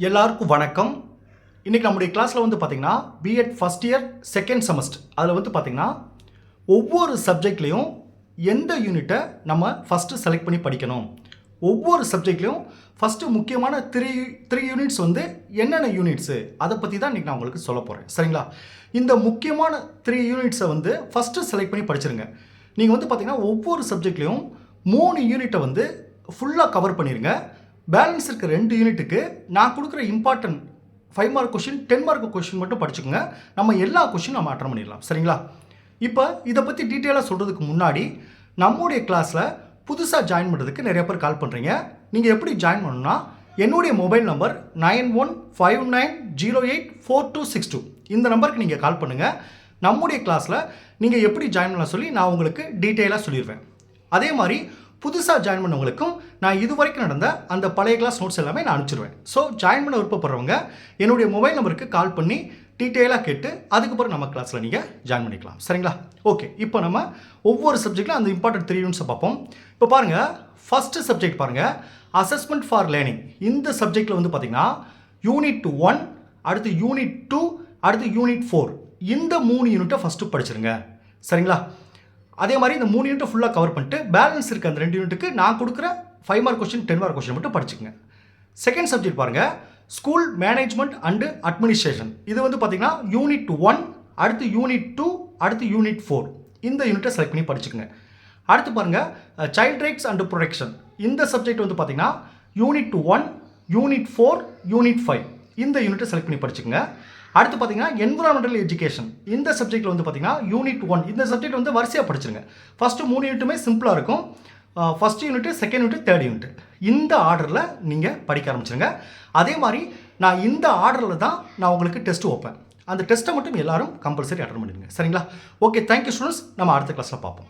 எல்லாருக்கும் வணக்கம். இன்றைக்கி நம்முடைய கிளாஸில் வந்து பார்த்திங்கன்னா B Ed first year second semester அதில் வந்து பார்த்திங்கன்னா ஒவ்வொரு சப்ஜெக்ட்லேயும் எந்த யூனிட்டை நம்ம ஃபஸ்ட்டு செலக்ட் பண்ணி படிக்கணும், ஒவ்வொரு சப்ஜெக்ட்லேயும் ஃபஸ்ட்டு முக்கியமான த்ரீ யூனிட்ஸ் வந்து என்னென்ன யூனிட்ஸு அதை பற்றி தான் இன்றைக்கி நான் உங்களுக்கு சொல்ல போகிறேன். சரிங்களா? இந்த முக்கியமான 3 யூனிட்ஸை வந்து ஃபஸ்ட்டு செலக்ட் பண்ணி படிச்சிருங்க. நீங்கள் வந்து பார்த்திங்கன்னா ஒவ்வொரு சப்ஜெக்ட்லேயும் 3 யூனிட்டை வந்து ஃபுல்லாக கவர் பண்ணிடுங்க. பேலன்ஸ் இருக்க 2 யூனிட்டுக்கு நான் கொடுக்குற important 5 mark question 10 mark question மட்டும் படிச்சுக்கோங்க. நம்ம எல்லா கொஷினும் நம்ம அட்டன் பண்ணிடலாம். சரிங்களா? இப்போ இதை பற்றி டீட்டெயிலாக சொல்கிறதுக்கு முன்னாடி நம்முடைய கிளாஸில் புதுசாக ஜாயின் பண்ணுறதுக்கு நிறைய பேர் கால் பண்ணுறீங்க. நீங்கள் எப்படி ஜாயின் பண்ணணும்னா என்னுடைய மொபைல் நம்பர் 9159084262 இந்த நம்பருக்கு நீங்கள் கால் பண்ணுங்கள். நம்முடைய கிளாஸில் நீங்கள் எப்படி ஜாயின் பண்ண சொல்லி நான் உங்களுக்கு டீட்டெயிலாக சொல்லிடுவேன். அதே மாதிரி புதுசாக ஜாயின் பண்ணவங்களுக்கும் நான் இதுவரைக்கும் நடந்த அந்த பழைய கிளாஸ் நோட்ஸ் எல்லாமே நான் அனுப்பிச்சிடுவேன். ஸோ ஜாயின் பண்ண விருப்பப்படுறவங்க என்னுடைய மொபைல் நம்பருக்கு கால் பண்ணி டீட்டெயிலாக கேட்டு அதுக்கப்புறம் நம்ம கிளாஸில் நீங்கள் ஜாயின் பண்ணிக்கலாம். சரிங்களா? ஓகே, இப்போ நம்ம ஒவ்வொரு சப்ஜெக்டில் அந்த இம்பார்ட்டன்ட் 3 யூனிட்ஸை பார்ப்போம். இப்போ பாருங்கள், ஃபஸ்ட்டு சப்ஜெக்ட் பாருங்கள், அசஸ்மெண்ட் ஃபார் லேர்னிங். இந்த சப்ஜெக்டில் வந்து பார்த்திங்கன்னா யூனிட் 1, அடுத்து யூனிட் 2, அடுத்து யூனிட் 4 இந்த 3 யூனிட்டை ஃபஸ்ட்டு படிச்சிருங்க. சரிங்களா? அதே மாதிரி இந்த 3 யூனிட்டை ஃபுல்லாக கவர் பண்ணிட்டு பேலன்ஸ் இருக்க அந்த 2 யூனிட்டுக்கு நான் கொடுக்குற 5 மார்க் கொஸ்டின் 10 மார்க் கொஸ்டின் மட்டும் படிச்சுங்க. செகண்ட் சப்ஜெக்ட் பாருங்கள், ஸ்கூல் மேனேஜ்மெண்ட் அண்டு அட்மினிஸ்ட்ரேஷன். இது வந்து பார்த்திங்கன்னா யூனிட் 1, அடுத்து யூனிட் 2, அடுத்து யூனிட் 4 இந்த யூனிட்டை செலக்ட் பண்ணி படிச்சுக்கோங்க. அடுத்து பாருங்கள், சைல்ட் ரைட்ஸ் அண்டு ப்ரொடெக்ஷன். இந்த சப்ஜெக்ட் வந்து பார்த்திங்கன்னா யூனிட் 1, யூனிட் 4, யூனிட் 5 இந்த யூனிட்டை செலக்ட் பண்ணி படிச்சுக்கோங்க. அடுத்து பார்த்தீங்கன்னா என்விரான்மெண்டல் எஜுகேஷன். இந்த சப்ஜெக்ட்டில் வந்து பார்த்தீங்கன்னா யூனிட் 1 இந்த சப்ஜெக்ட் வந்து வரிசையாக படிச்சிருங்க. ஃபஸ்ட்டு 3 யூனிட்டுமே சிம்பிளாக இருக்கும். First unit, second unit, third unit இந்த ஆர்டரில் நீங்கள் படிக்க ஆரம்பிச்சிருங்க. அதே மாதிரி நான் இந்த ஆர்டரில் தான் நான் உங்களுக்கு டெஸ்ட் வைப்பேன். அந்த டெஸ்ட்டை மட்டும் எல்லாரும் கம்பல்சரி அட்டன் பண்ணிடுங்க. சரிங்களா? Okay, thank you students. நம்ம அடுத்த கிளாஸில் பார்ப்போம்.